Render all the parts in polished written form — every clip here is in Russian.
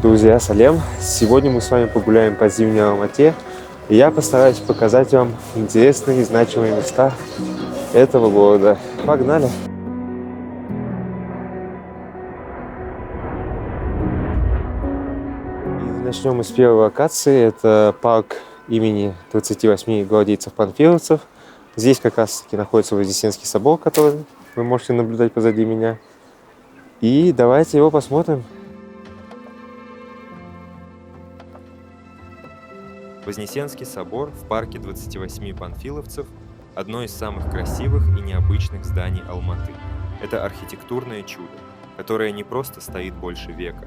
Друзья, салем! Сегодня мы с вами погуляем по зимней Алмате, и я постараюсь показать вам интересные и значимые места этого города. Погнали! И начнем мы с первой локации. Это парк имени 28 гвардейцев-панфиловцев. Здесь как раз-таки находится Вознесенский собор, который вы можете наблюдать позади меня. И давайте его посмотрим. Вознесенский собор в парке 28 панфиловцев – одно из самых красивых и необычных зданий Алматы. Это архитектурное чудо, которое не просто стоит больше века,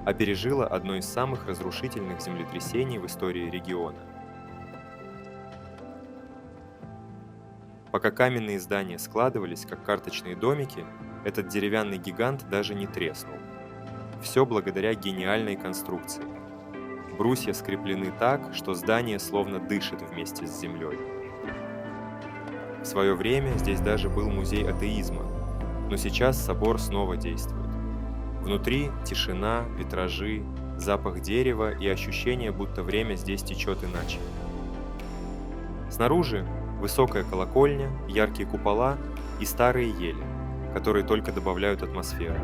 а пережило одно из самых разрушительных землетрясений в истории региона. Пока каменные здания складывались, как карточные домики, этот деревянный гигант даже не треснул. Все благодаря гениальной конструкции. Брусья скреплены так, что здание словно дышит вместе с землей. В свое время здесь даже был музей атеизма, но сейчас собор снова действует. Внутри тишина, витражи, запах дерева и ощущение, будто время здесь течет иначе. Снаружи высокая колокольня, яркие купола и старые ели, которые только добавляют атмосферу.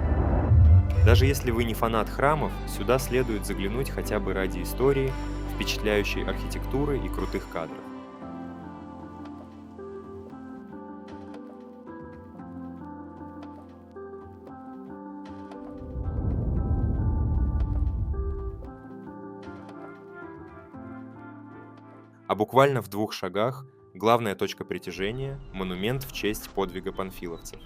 Даже если вы не фанат храмов, сюда следует заглянуть хотя бы ради истории, впечатляющей архитектуры и крутых кадров. А буквально в 2 шагах главная точка притяжения – монумент в честь подвига панфиловцев.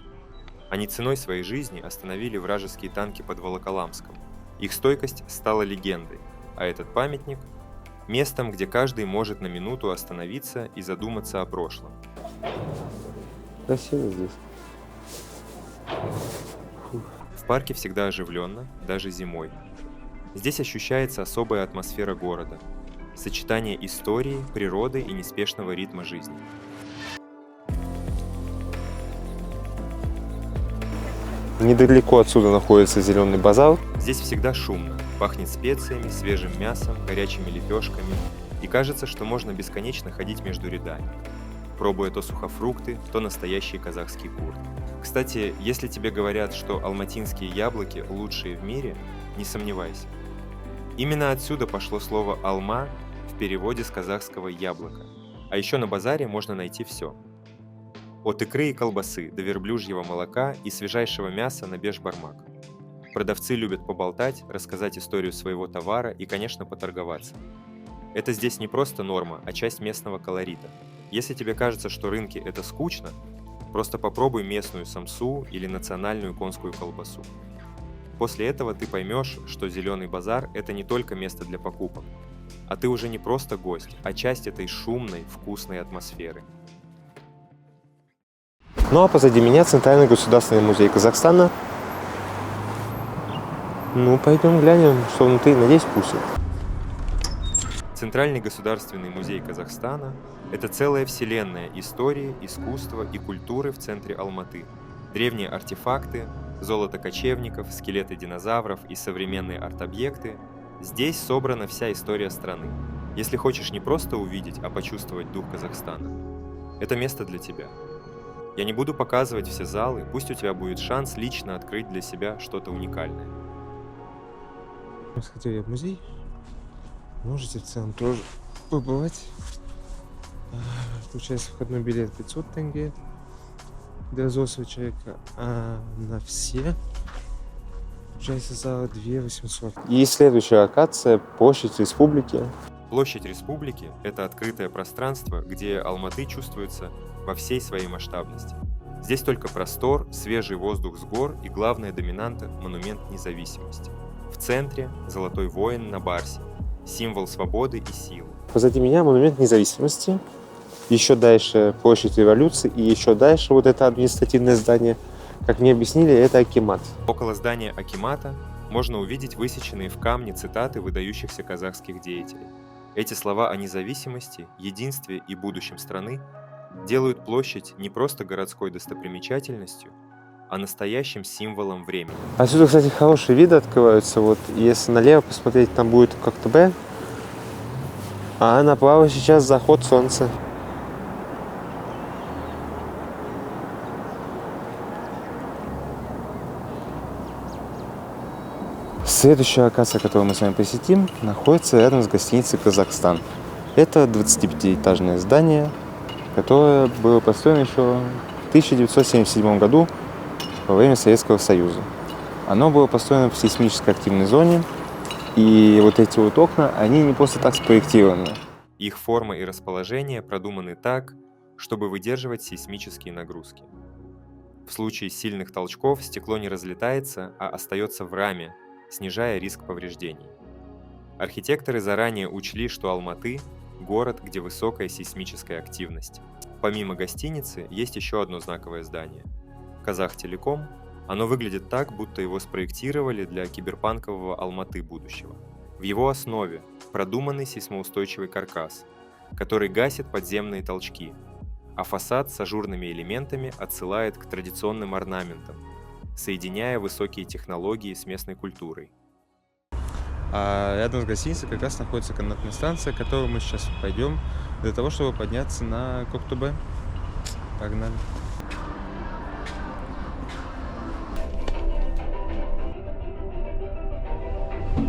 Они ценой своей жизни остановили вражеские танки под Волоколамском. Их стойкость стала легендой, а этот памятник – местом, где каждый может на минуту остановиться и задуматься о прошлом. Красиво здесь. В парке всегда оживленно, даже зимой. Здесь ощущается особая атмосфера города, сочетание истории, природы и неспешного ритма жизни. Недалеко отсюда находится Зеленый базар. Здесь всегда шумно, пахнет специями, свежим мясом, горячими лепешками, и кажется, что можно бесконечно ходить между рядами, пробуя то сухофрукты, то настоящие казахские куры. Кстати, если тебе говорят, что алматинские яблоки лучшие в мире, не сомневайся. Именно отсюда пошло слово «алма» в переводе с казахского «яблоко». А еще на базаре можно найти все. От икры и колбасы до верблюжьего молока и свежайшего мяса на бешбармак. Продавцы любят поболтать, рассказать историю своего товара и, конечно, поторговаться. Это здесь не просто норма, а часть местного колорита. Если тебе кажется, что рынки – это скучно, просто попробуй местную самсу или национальную конскую колбасу. После этого ты поймешь, что Зеленый базар – это не только место для покупок, а ты уже не просто гость, а часть этой шумной, вкусной атмосферы. Ну а позади меня Центральный государственный музей Казахстана. Ну, пойдем глянем, что внутри, надеюсь, вкусно. Центральный государственный музей Казахстана – это целая вселенная истории, искусства и культуры в центре Алматы. Древние артефакты, золото кочевников, скелеты динозавров и современные арт-объекты – здесь собрана вся история страны. Если хочешь не просто увидеть, а почувствовать дух Казахстана, это место для тебя. Я не буду показывать все залы, пусть у тебя будет шанс лично открыть для себя что-то уникальное. Мы сходили в музей. Можете в целом тоже побывать. Получается, входной билет 500 тенге для взрослого человека, а на все получается зала 2800. И следующая локация – Площадь Республики. Площадь Республики – это открытое пространство, где Алматы чувствуется во всей своей масштабности. Здесь только простор, свежий воздух с гор и главная доминанта – монумент независимости. В центре – золотой воин на барсе, символ свободы и силы. Позади меня монумент независимости. Еще дальше Площадь Революции и еще дальше вот это административное здание. Как мне объяснили, это акимат. Около здания акимата можно увидеть высеченные в камне цитаты выдающихся казахских деятелей. Эти слова о независимости, единстве и будущем страны делают площадь не просто городской достопримечательностью, а настоящим символом времени. Отсюда, кстати, хорошие виды открываются. Вот если налево посмотреть, там будет Коктебе, а направо сейчас заход солнца. Следующая локация, которую мы с вами посетим, находится рядом с гостиницей «Казахстан». Это 25-этажное здание, которое было построено еще в 1977 году во время Советского Союза. Оно было построено в сейсмически активной зоне, и вот эти вот окна, они не просто так спроектированы. Их форма и расположение продуманы так, чтобы выдерживать сейсмические нагрузки. В случае сильных толчков стекло не разлетается, а остается в раме, снижая риск повреждений. Архитекторы заранее учли, что Алматы – город, где высокая сейсмическая активность. Помимо гостиницы, есть еще одно знаковое здание – Казахтелеком. Оно выглядит так, будто его спроектировали для киберпанкового Алматы будущего. В его основе продуманный сейсмоустойчивый каркас, который гасит подземные толчки, а фасад с ажурными элементами отсылает к традиционным орнаментам, соединяя высокие технологии с местной культурой. А рядом с гостиницей как раз находится канатная станция, к которой мы сейчас пойдем для того, чтобы подняться на Коктебе. Погнали.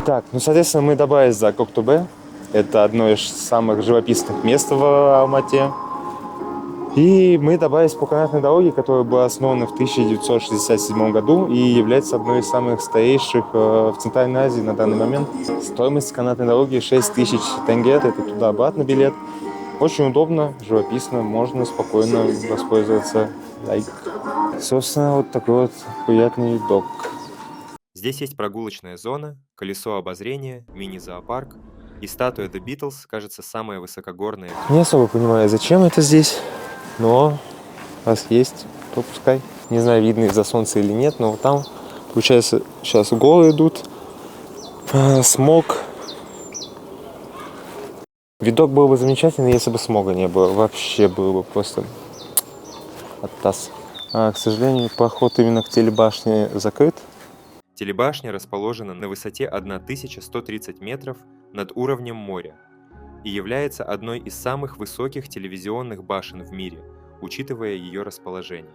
Так, ну, соответственно, мы добрались до Коктебе. Это одно из самых живописных мест в Алмате. И мы добрались по канатной дороге, которая была основана в 1967 году и является одной из самых старейших в Центральной Азии на данный момент. Стоимость канатной дороги 6000 тенге, это туда-обратно билет. Очень удобно, живописно, можно спокойно воспользоваться. Собственно, вот такой вот приятный видок. Здесь есть прогулочная зона, колесо обозрения, мини-зоопарк, и статуя The Beatles, кажется, самая высокогорная. Не особо понимаю, зачем это здесь, но раз есть, то пускай. Не знаю, видно из-за солнца или нет, но там, получается, сейчас горы идут, смог. Видок был бы замечательный, если бы смога не было. Вообще было бы просто оттас. К сожалению, проход именно к телебашне закрыт. Телебашня расположена на высоте 1130 метров над уровнем моря и является одной из самых высоких телевизионных башен в мире, учитывая ее расположение.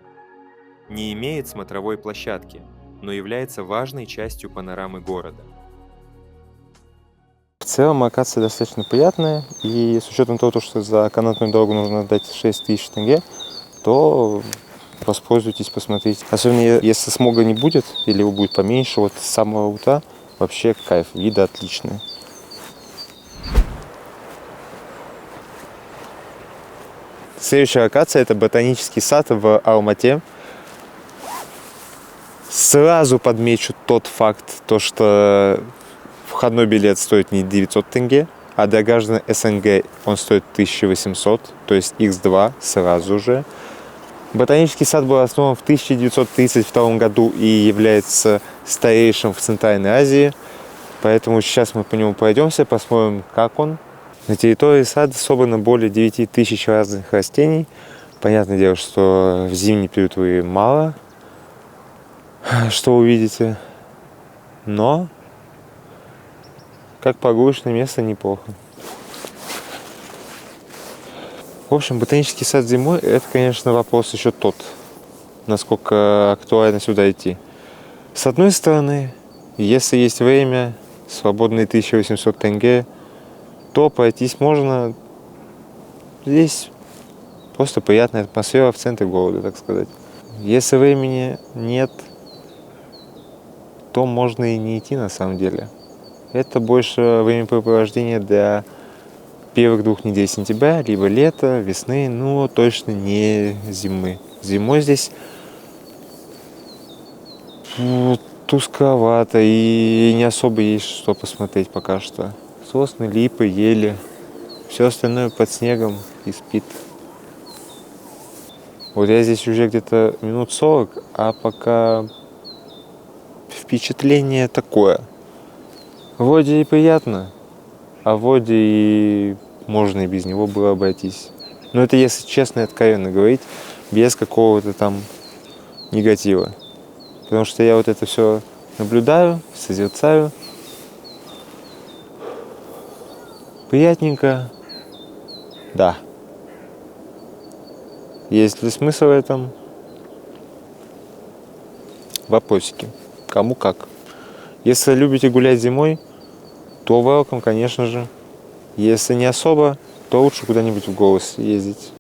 Не имеет смотровой площадки, но является важной частью панорамы города. В целом локация достаточно приятная, и с учетом того, что за канатную дорогу нужно отдать 6000 тенге, то воспользуйтесь, посмотрите. Особенно если смога не будет, или его будет поменьше, вот с самого утра вообще кайф, виды отличные. Следующая локация – это ботанический сад в Алмате. Сразу подмечу тот факт, что входной билет стоит не 900 тенге, а для граждан СНГ он стоит 1800, то есть x2 сразу же. Ботанический сад был основан в 1932 году и является старейшим в Центральной Азии, поэтому сейчас мы по нему пройдемся, посмотрим, как он. На территории сада собрано более 9000 разных растений. Понятное дело, что в зимний период вы мало что увидите, но как прогулочное место неплохо. В общем, ботанический сад зимой – это, конечно, вопрос еще тот, насколько актуально сюда идти. С одной стороны, если есть время, свободные 1800 тенге, то пройтись можно. Здесь просто приятная атмосфера в центре города, так сказать. Если времени нет, то можно и не идти на самом деле. Это больше времяпрепровождение для первых 2 недель сентября, либо лета, весны, но точно не зимы. Зимой здесь тускловато и не особо есть что посмотреть пока что. Сосны, липы, ели, все остальное под снегом и спит. Вот я здесь уже где-то минут 40, а пока впечатление такое. Вроде и приятно, а вроде и можно и без него было обойтись. Но это если честно и откровенно говорить, без какого-то там негатива. Потому что я вот это все наблюдаю, созерцаю. Приятненько. Да. Есть ли смысл в этом? Вопросики. Кому как. Если любите гулять зимой, то welcome, конечно же. Если не особо, то лучше куда-нибудь в горы съездить.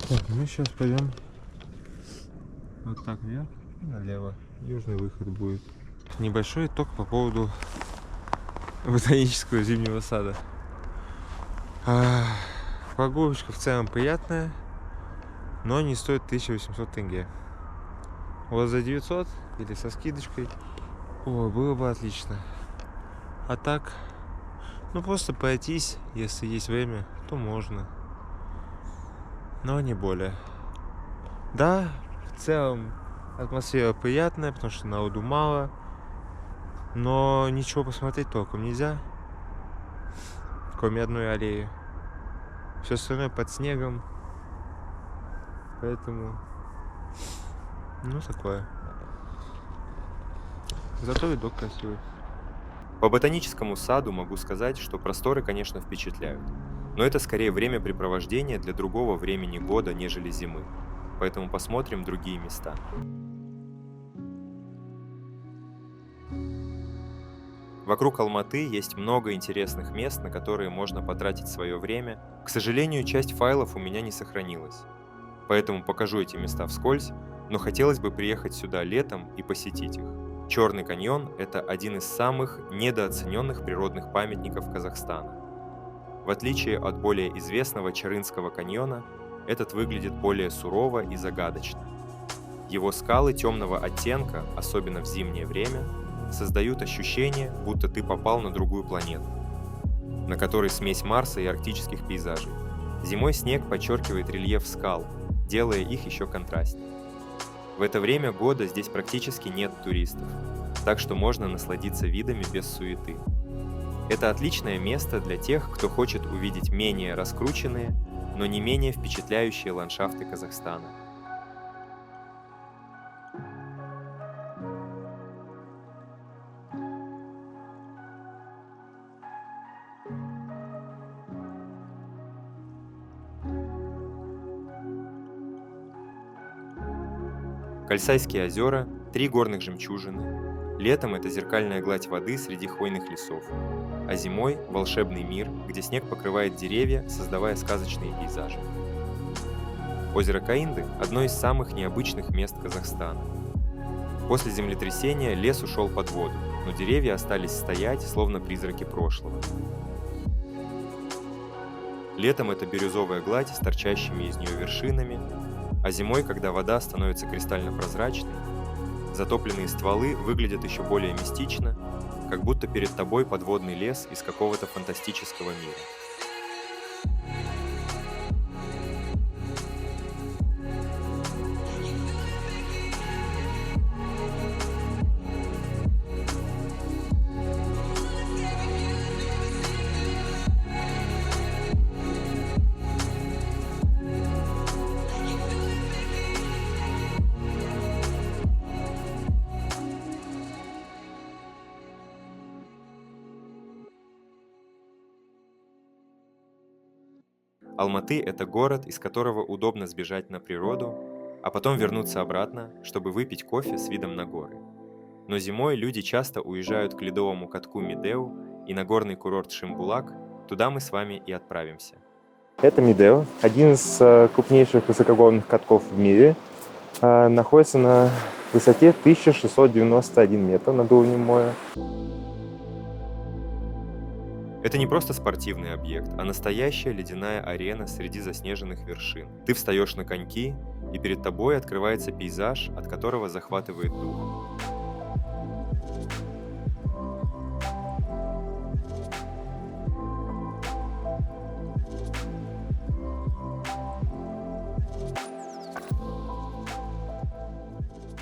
Так, мы сейчас пойдем вот так вверх и налево. Южный выход будет. Небольшой итог по поводу ботанического зимнего сада. Прогулочка в целом приятная, но не стоит 1800 тенге. Вот за 900 или со скидочкой, было бы отлично. А так, ну просто пройтись, если есть время, то можно. Но не более. Да, в целом атмосфера приятная, потому что народу мало. Но ничего посмотреть толком нельзя. Кроме одной аллеи. Все остальное под снегом. Поэтому, ну, такое. Зато видок красивый. По ботаническому саду могу сказать, что просторы, конечно, впечатляют. Но это скорее времяпрепровождение для другого времени года, нежели зимы. Поэтому посмотрим другие места. Вокруг Алматы есть много интересных мест, на которые можно потратить свое время. К сожалению, часть файлов у меня не сохранилась. Поэтому покажу эти места вскользь, но хотелось бы приехать сюда летом и посетить их. Черный каньон – это один из самых недооцененных природных памятников Казахстана. В отличие от более известного Чарынского каньона, этот выглядит более сурово и загадочно. Его скалы темного оттенка, особенно в зимнее время, создают ощущение, будто ты попал на другую планету, на которой смесь Марса и арктических пейзажей. Зимой снег подчеркивает рельеф скал, делая их еще контрастнее. В это время года здесь практически нет туристов, так что можно насладиться видами без суеты. Это отличное место для тех, кто хочет увидеть менее раскрученные, но не менее впечатляющие ландшафты Казахстана. Кальсайские озера – 3 горных жемчужины. Летом это зеркальная гладь воды среди хвойных лесов, а зимой – волшебный мир, где снег покрывает деревья, создавая сказочные пейзажи. Озеро Каинды – одно из самых необычных мест Казахстана. После землетрясения лес ушел под воду, но деревья остались стоять, словно призраки прошлого. Летом это бирюзовая гладь с торчащими из нее вершинами, а зимой, когда вода становится кристально прозрачной, затопленные стволы выглядят еще более мистично, как будто перед тобой подводный лес из какого-то фантастического мира. Алматы – это город, из которого удобно сбежать на природу, а потом вернуться обратно, чтобы выпить кофе с видом на горы. Но зимой люди часто уезжают к ледовому катку Медеу и на горный курорт Шимбулак, туда мы с вами и отправимся. Это Медеу, один из крупнейших высокогорных катков в мире. Находится на высоте 1691 метр над уровнем моря. Это не просто спортивный объект, а настоящая ледяная арена среди заснеженных вершин. Ты встаешь на коньки, и перед тобой открывается пейзаж, от которого захватывает дух.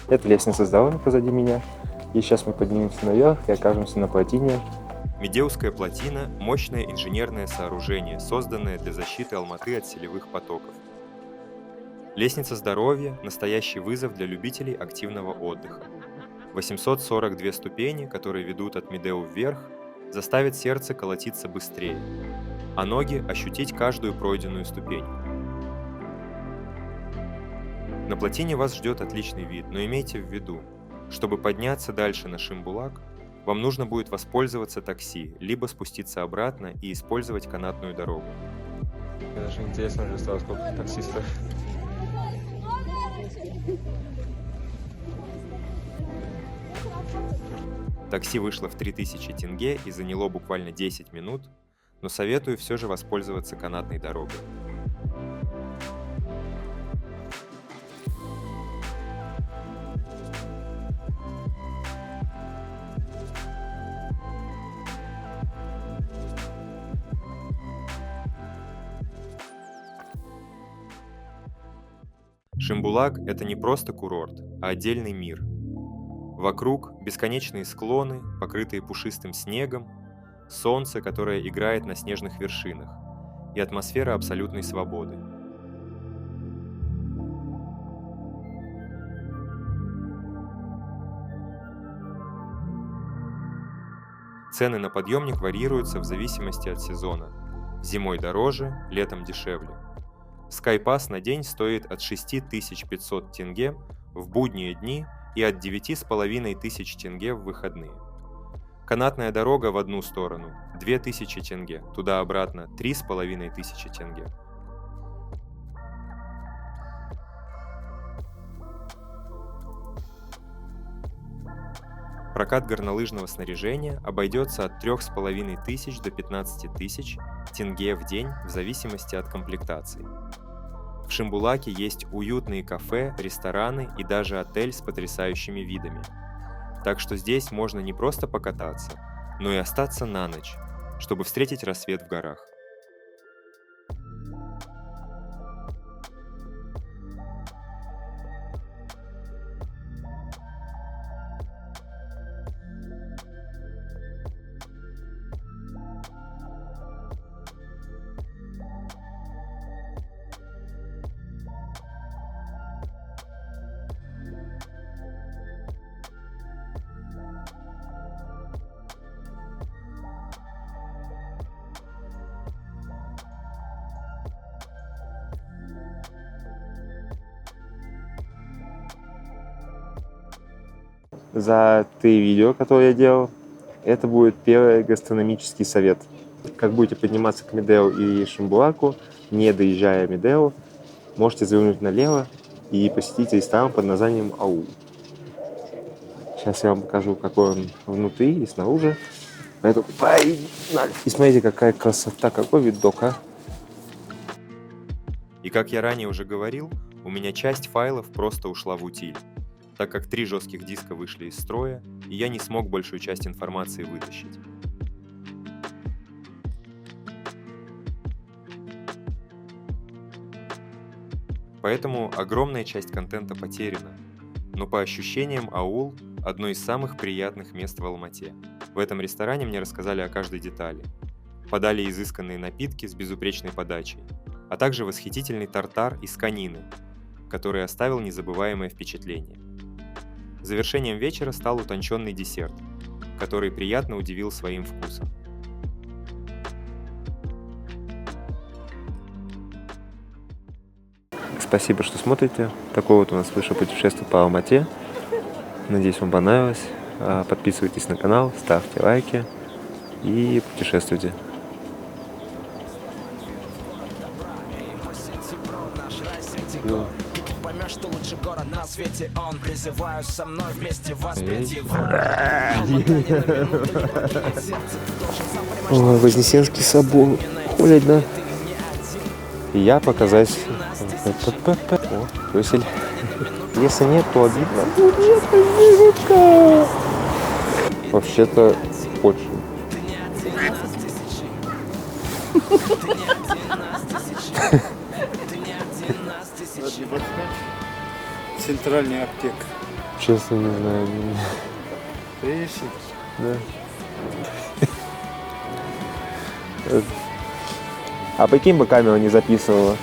Это лестница здоровья позади меня. И сейчас мы поднимемся наверх и окажемся на плотине. Медеуская плотина – мощное инженерное сооружение, созданное для защиты Алматы от селевых потоков. Лестница здоровья – настоящий вызов для любителей активного отдыха. 842 ступени, которые ведут от Медеу вверх, заставят сердце колотиться быстрее, а ноги ощутить каждую пройденную ступень. На плотине вас ждет отличный вид, но имейте в виду, чтобы подняться дальше на Шимбулак, вам нужно будет воспользоваться такси, либо спуститься обратно и использовать канатную дорогу. Мне даже интересно уже стало, сколько таксистов. Такси вышло в 3000 тенге и заняло буквально 10 минут, но советую все же воспользоваться канатной дорогой. Шимбулак – это не просто курорт, а отдельный мир. Вокруг бесконечные склоны, покрытые пушистым снегом, солнце, которое играет на снежных вершинах, и атмосфера абсолютной свободы. Цены на подъемник варьируются в зависимости от сезона. Зимой дороже, летом дешевле. Скайпасс на день стоит от 6500 тенге в будние дни и от 9500 тенге в выходные. Канатная дорога в одну сторону – 2000 тенге, туда-обратно – 3500 тенге. Прокат горнолыжного снаряжения обойдется от 3500 до 15000 тенге в день в зависимости от комплектации. В Шимбулаке есть уютные кафе, рестораны и даже отель с потрясающими видами. Так что здесь можно не просто покататься, но и остаться на ночь, чтобы встретить рассвет в горах. За 3 видео, которые я делал, это будет первый гастрономический совет. Как будете подниматься к Медеу и Шимбулаку, не доезжая Медеу, можете завернуть налево и посетить ресторан под названием Аул. Сейчас я вам покажу, какой он внутри и снаружи. Поэтому погнали! И смотрите, какая красота, какой видок, а! И как я ранее уже говорил, у меня часть файлов просто ушла в утиль, так как 3 жестких диска вышли из строя, и я не смог большую часть информации вытащить. Поэтому огромная часть контента потеряна, но по ощущениям Аул – одно из самых приятных мест в Алмате. В этом ресторане мне рассказали о каждой детали. Подали изысканные напитки с безупречной подачей, а также восхитительный тартар из конины, который оставил незабываемое впечатление. Завершением вечера стал утонченный десерт, который приятно удивил своим вкусом. Спасибо, что смотрите. Такое вот у нас вышло путешествие по Алмате. Надеюсь, вам понравилось. Подписывайтесь на канал, ставьте лайки и путешествуйте. Поймешь, что лучший город на свете он. Призываю со мной вместе воспеть его. Ой, Вознесенский собор. Холодно. И я показать. О, пёсель. Если нет, то обидно. Вообще-то очень. Центральная аптека. Честно, не знаю. Да. А прикинь бы камера не записывала.